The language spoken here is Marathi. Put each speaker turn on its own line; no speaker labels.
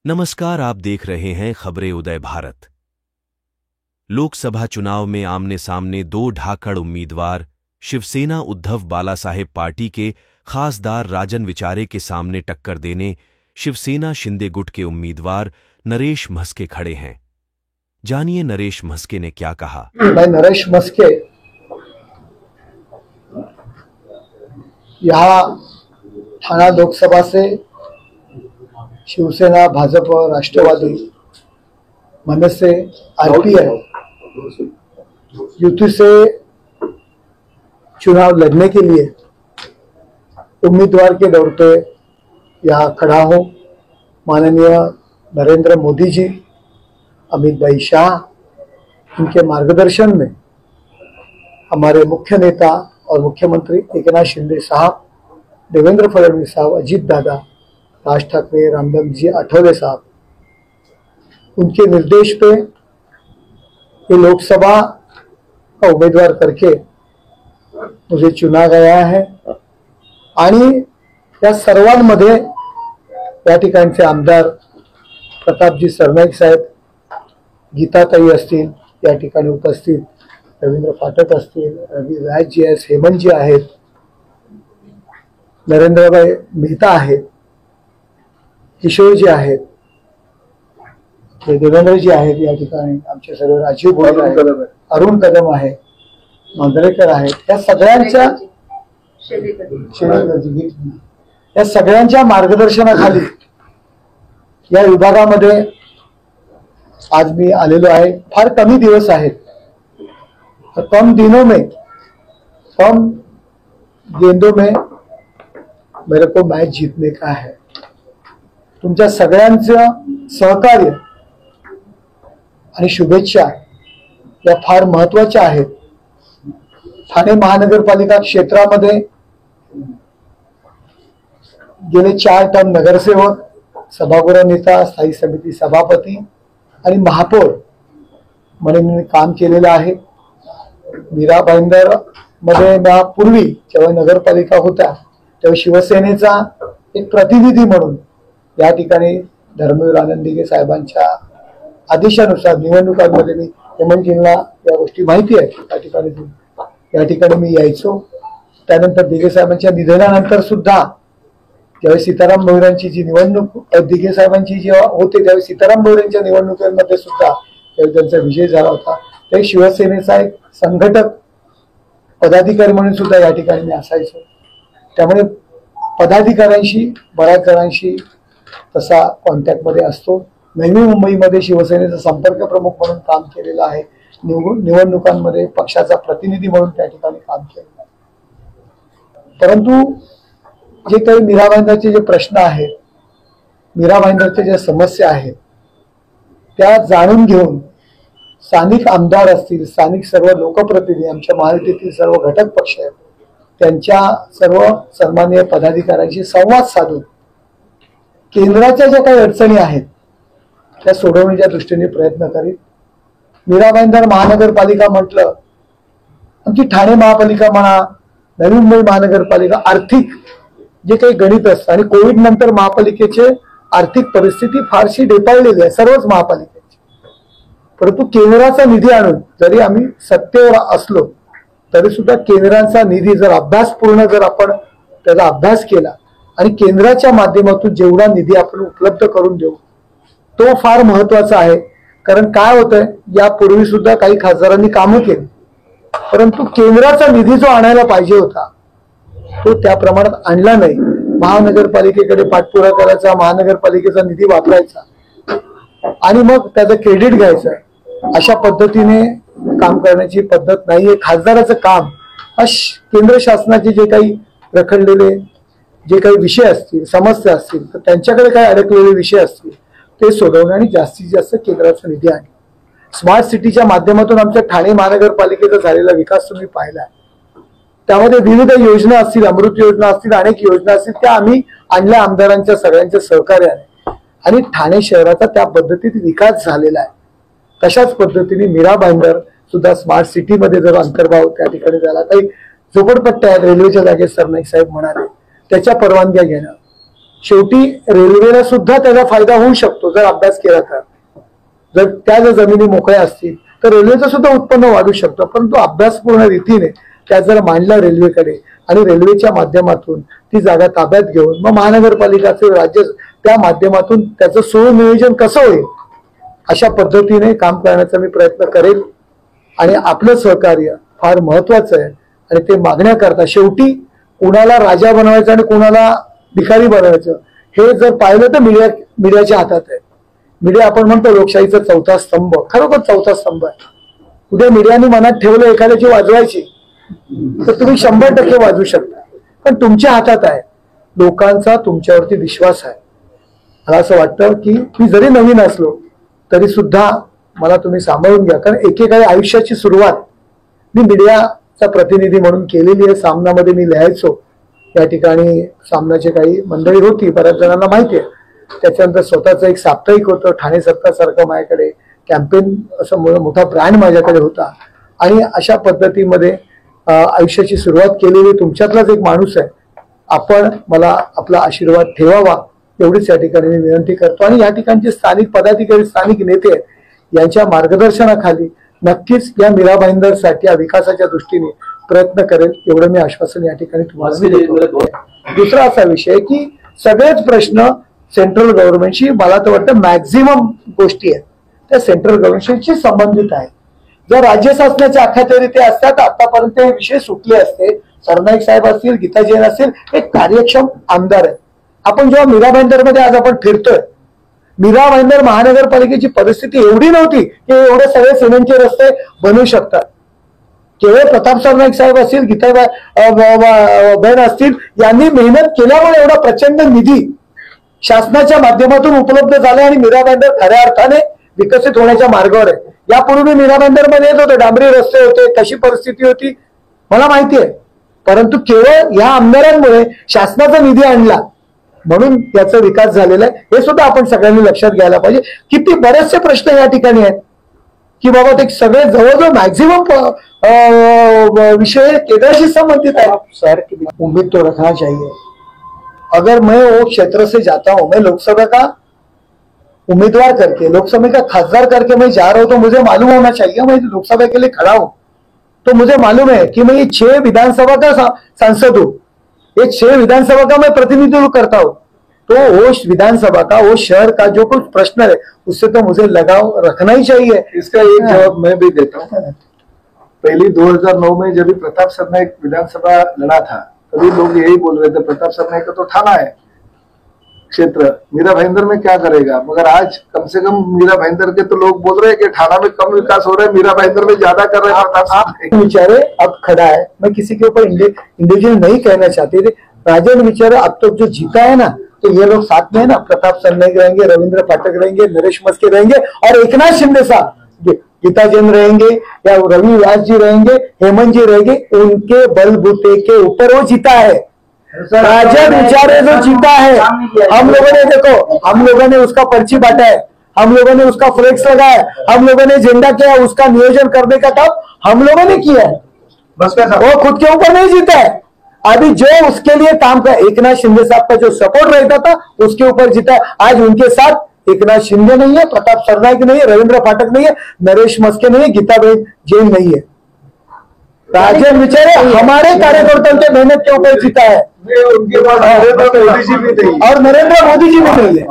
नमस्कार, आप देख रहे हैं खबरें उदय भारत। लोकसभा चुनाव में आमने सामने दो ढाकड़ उम्मीदवार शिवसेना उद्धव बालासाहेब पार्टी के खासदार राजन विचारे के सामने टक्कर देने शिवसेना शिंदे गुट के उम्मीदवार नरेश म्हस्के खड़े हैं। जानिए नरेश म्हस्के ने क्या कहा।
मैं नरेश म्हस्के यहाँ ठाणा लोकसभा से शिवसेना, भाजपा, राष्ट्रवादी, मनसे, आरपीआई युति से चुनाव लड़ने के लिए उम्मीदवार के तौर पे यहाँ खड़ा हूँ। माननीय नरेंद्र मोदी जी, अमित भाई शाह, इनके मार्गदर्शन में हमारे मुख्य नेता और मुख्यमंत्री एकनाथ शिंदे साहब, देवेंद्र फडणवीस साहब, अजित दादा, राज ठाकरे, रामदास जी आठवले साहब, उनके निर्देश पे ये लोकसभा का उम्मीदवार करके मुझे चुना गया है। आणि या सर्वांमध्ये या ठिकाणचे आमदार प्रतापजी सरनाईक साहेब, गीताताई असतील या ठिकाणी उपस्थित, रवींद्र फाटक असतील, रवी राजजी आहेत, हेमंतजी आहेत, नरेंद्रभाई मेहता आहेत, किशोरजी आहेत, देवेंद्रजी आहेत, या ठिकाणी आमचे सर्व राजीव भोईर आहेत, अरुण कदम आहे, मांजरेकर आहेत, या सगळ्यांच्या मार्गदर्शनाखाली या विभागामध्ये आज मी आलेलो आहे। फार कमी दिवस आहेत, कम दिनों में, कम गेंदों में मेरे को मैच जीतने का है। तुमच्या सगळ्यांचं सहकार्य आणि शुभेच्छा या फार महत्वाच्या आहेत। ठाणे महानगरपालिका क्षेत्रामध्ये गेले 4 टर्म नगरसेवक, सभागृह नेता, स्थायी समिती सभापती आणि महापौर म्हणून मी काम केलेलं आहे। मीरा भाईंदर मध्ये पूर्वी जेव्हा नगरपालिका होता तेव्हा शिवसेनेचा एक प्रतिनिधी म्हणून या ठिकाणी धर्मवीर आनंदीगे साहेबांच्या आदेशानुसार निवडणुकांमध्ये मी हेमंतजींना या गोष्टी माहिती आहे, या ठिकाणी मी यायचो। त्यानंतर दिगे साहेबांच्या निधनानंतर सुद्धा ज्यावेळी सीताराम भोईरांची जी निवडणूक दिगे साहेबांची जेव्हा होते त्यावेळी सीताराम भोईरांच्या निवडणुकीमध्ये सुद्धा त्यांचा विजय झाला होता। ते शिवसेनेचा एक संघटक पदाधिकारी म्हणून सुद्धा या ठिकाणी मी असायचो। त्यामुळे पदाधिकाऱ्यांशी, बऱ्याच जणांशी तसा कॉन्टॅक्ट मध्ये असतो। नवी मुंबईमध्ये शिवसेनेचा संपर्क प्रमुख म्हणून काम केलेलं आहे, निवडणुकांमध्ये पक्षाचा प्रतिनिधी म्हणून त्या ठिकाणी काम केलेलं आहे। परंतु जे काही मीरा भाईंदरचे जे प्रश्न आहेत, मीरा भाईंदरच्या ज्या समस्या आहेत त्या जाणून घेऊन स्थानिक आमदार असतील, स्थानिक सर्व लोकप्रतिनिधी, आमच्या महायुतीतील सर्व घटक पक्ष आहेत, त्यांच्या सर्व सन्माननीय पदाधिकाऱ्यांशी संवाद साधून केंद्राच्या ज्या काही अडचणी आहेत त्या सोडवण्याच्या दृष्टीने प्रयत्न करीत। मीरा भाईंदर महानगरपालिका म्हटलं, आमची ठाणे महापालिका म्हणा, नवी मुंबई महानगरपालिका, आर्थिक जे काही गणित असतं आणि कोविड नंतर महापालिकेचे आर्थिक परिस्थिती फारशी ढेपाळलेली आहे सर्वच महापालिकेची। परंतु केंद्राचा निधी आणून जरी आम्ही सत्तेवर असलो तरी सुद्धा केंद्राचा निधी जर अभ्यासपूर्ण जर आपण त्याचा अभ्यास केला आणि केंद्राच्या माध्यमातून जेवढा निधी आपण उपलब्ध करून देऊ तो फार महत्वाचा आहे। कारण काय होतंय, यापूर्वी सुद्धा काही खासदारांनी कामं केली, परंतु केंद्राचा निधी जो आणायला पाहिजे होता तो त्या प्रमाणात आणला नाही। महानगरपालिकेकडे पाठपुरावा करायचा, महानगरपालिकेचा निधी वापरायचा आणि मग त्याचं क्रेडिट घ्यायचं, अशा पद्धतीने काम करण्याची पद्धत नाहीये। खासदाराचं काम केंद्र शासनाचे जे काही रखडलेले जे काही विषय असतील, समस्या असतील, तर त्यांच्याकडे काही अडकलेले विषय असतील ते सोडवणे आणि जास्तीत जास्त केंद्राचा निधी आणणे। स्मार्ट सिटीच्या माध्यमातून आमच्या ठाणे महानगरपालिकेचा झालेला विकास तुम्ही पाहिला, त्यामध्ये विविध योजना असतील, अमृत योजना असतील, अनेक योजना असतील, त्या आम्ही आणल्या आमदारांच्या सगळ्यांच्या सहकार्याने आणि ठाणे शहराचा त्या पद्धतीत विकास झालेला आहे। तशाच पद्धतीने मीरा भाईंदर सुद्धा स्मार्ट सिटीमध्ये जर अंतर्भाव त्या ठिकाणी झाला, काही झोपडपट्ट्या आहेत रेल्वेच्या जागेत सरनाईक साहेब म्हणाले, त्याच्या परवानग्या घेणं, शेवटी रेल्वेला सुद्धा त्याचा फायदा होऊ शकतो जर अभ्यास केला तर. जर त्या जर जमिनी मोकळ्या असतील तर रेल्वेचं सुद्धा उत्पन्न वाढू शकतं. परंतु अभ्यासपूर्ण रीतीने त्या जर मांडला रेल्वेकडे आणि रेल्वेच्या माध्यमातून ती जागा ताब्यात घेऊन मग महानगरपालिकाचे राज्य त्या माध्यमातून त्याचं सुनियोजन कसं होईल अशा पद्धतीने काम करण्याचा मी प्रयत्न करेल. आणि आपलं सहकार्य फार महत्वाचं आहे आणि ते मागण्याकरता शेवटी कुणाला राजा बनवायचं आणि कुणाला भिकारी बनवायचं हे जर पाहिलं तर मीडियाच्या हातात आहे. मीडिया आपण म्हणतो लोकशाहीचा चौथा स्तंभ, खरोखर चौथा स्तंभ आहे. उद्या मीडियाने मनात ठेवलं एखाद्याची वाजवायची तर तुम्ही 100% वाजवू शकता, पण तुमच्या हातात आहे. लोकांचा तुमच्यावरती विश्वास आहे. मला असं वाटतं की मी जरी नवीन असलो तरी सुद्धा मला तुम्ही सांभाळून घ्या, कारण एकेकाळी आयुष्याची सुरुवात मी मीडियाचा प्रतिनिधी म्हणून केलेली आहे. सामनामध्ये मी लिहायचो, या ठिकाणी सामनाची काही मंडळी होती, बऱ्याच जणांना माहिती आहे. त्याच्यानंतर स्वतःचं एक साप्ताहिक होतं, ठाणे सत्तासारखं माझ्याकडे कॅम्पेन असं मोठा ब्रँड माझ्याकडे होता. आणि अशा पद्धतीमध्ये आयुष्याची सुरुवात केलेली तुमच्यातलाच एक माणूस आहे. आपण मला आपला आशीर्वाद ठेवावा एवढीच या ठिकाणी मी विनंती करतो. आणि या ठिकाणचे स्थानिक पदाधिकारी, स्थानिक नेते आहेत, यांच्या मार्गदर्शनाखाली नक्कीच या मीरा भाईंदरसाठी या विकासाच्या दृष्टीने प्रयत्न करेल एवढं मी आश्वासन या ठिकाणी तुम्हाला देतो. दुसरा असा विषय की सगळेच प्रश्न सेंट्रल गव्हर्नमेंटशी मला तर वाटतं मॅक्झिमम गोष्टी आहेत त्या सेंट्रल गव्हर्नमेंटशी संबंधित आहेत. जर राज्य शासनाच्या अखत्यारीत ते असतात आतापर्यंत हे विषय सुटले असते. सरनाईक साहेब असतील, गीता जैन असतील, हे कार्यक्षम आमदार आहेत. आपण जेव्हा मीरा भाईंदरमध्ये आज आपण फिरतोय, मीरा भाईंदर महानगरपालिकेची परिस्थिती एवढी नव्हती की एवढे सगळे सिमेंटचे रस्ते बनवू शकतात. केवळ प्रताप सरनाईक साहेब असतील, गीता बहन असतील, यांनी मेहनत केल्यामुळे एवढा प्रचंड निधी शासनाच्या माध्यमातून उपलब्ध झाला आणि मीरा भाईंदर खऱ्या अर्थाने विकसित होण्याच्या मार्गावर आहे. यापूर्वी मीरा भाईंदरमध्ये येत होते, डांबरी रस्ते होते, कशी परिस्थिती होती मला माहिती आहे. परंतु केवळ या आमदारांमुळे शासनाचा निधी आणला म्हणून याचा विकास झालेला आहे. हे सुद्धा आपण सगळ्यांनी लक्षात घ्यायला पाहिजे. किती बरेचसे प्रश्न या ठिकाणी आहेत की बाबा ते सगळे जवळजवळ मॅक्झिमम विषय केंद्राशी संबंधित आहे. सर उम्मीद तो रखना चाहिए. अगर मैं वो क्षेत्र से जाता हूं, मैं लोकसभा का उम्मीदवार करके, लोकसभा का खासदार करके मैं जा रहा हूं, तो मुझे मालूम होना चाहिए मैं लोकसभा के लिए खड़ा हूं तो मुझे मालूम है कि मैं ये 6 विधानसभा का सांसद हूं, ये 6 विधानसभा का मैं प्रतिनिधित्व करता हूं. तो वो विधानसभा का, वो शहर का जो कुछ प्रश्न है उससे तो मुझे लगाव रखना ही चाहिए.
इसका एक जवाब मैं भी देता हूँ. पहली 2009 में जब प्रताप सरनाईक विधानसभा लड़ा था तभी लोग यही बोल रहे थे प्रताप सरनाईक का तो ठाना है क्षेत्र, मीरा भाईंदर में क्या करेगा. मगर आज कम से कम मीरा भाईंदर के तो लोग बोल रहे हैं कि ठाना में कम विकास हो रहा है, मीरा भाईंदर में ज्यादा कर रहे हैं प्रताप सरनाईक.
बेचारे अब खड़ा है, मैं किसी के ऊपर इंडिविजुअल नहीं कहना चाहती थी. राजन बेचारा अब तक जो जीता है ना, तो ये लोग साथ में है ना, प्रताप सरनाईक रहेंगे, रविंद्र फाटक रहेंगे, नरेश मस्के रहेंगे और एकनाथ शिंदे साहब, गीता जैन रहेंगे या रवि व्यास जी रहेंगे, हेमंत जी रहेंगे. उनके बलबूते के ऊपर वो जीता है. राजन बेचारे जो जीता है, हम लोगों ने देखो, हम लोगों ने उसका पर्ची बांटा है, हम लोगों ने उसका फ्लेक्स लगाया, हम लोगों ने झंडा किया, उसका नियोजन करने का काम हम लोगों ने किया है.
बस
वो खुद के ऊपर नहीं जीता है. अभी जो उसके लिए काम कर, एकनाथ शिंदे साहब का जो सपोर्ट रहता था उसके ऊपर जीता है. आज उनके साथ एकनाथ शिंदे नहीं है, प्रताप सरनाईक नहीं है, रविंद्र फाटक नहीं है, नरेश मस्के नहीं है, गीता जैन नहीं है. राजन बेचारे हमारे कार्यकर्ताओं के मेहनत के ऊपर जीता है
उनके पास नरेंद्र मोदी जी भी नहीं
और नरेंद्र मोदी जी भी नहीं है.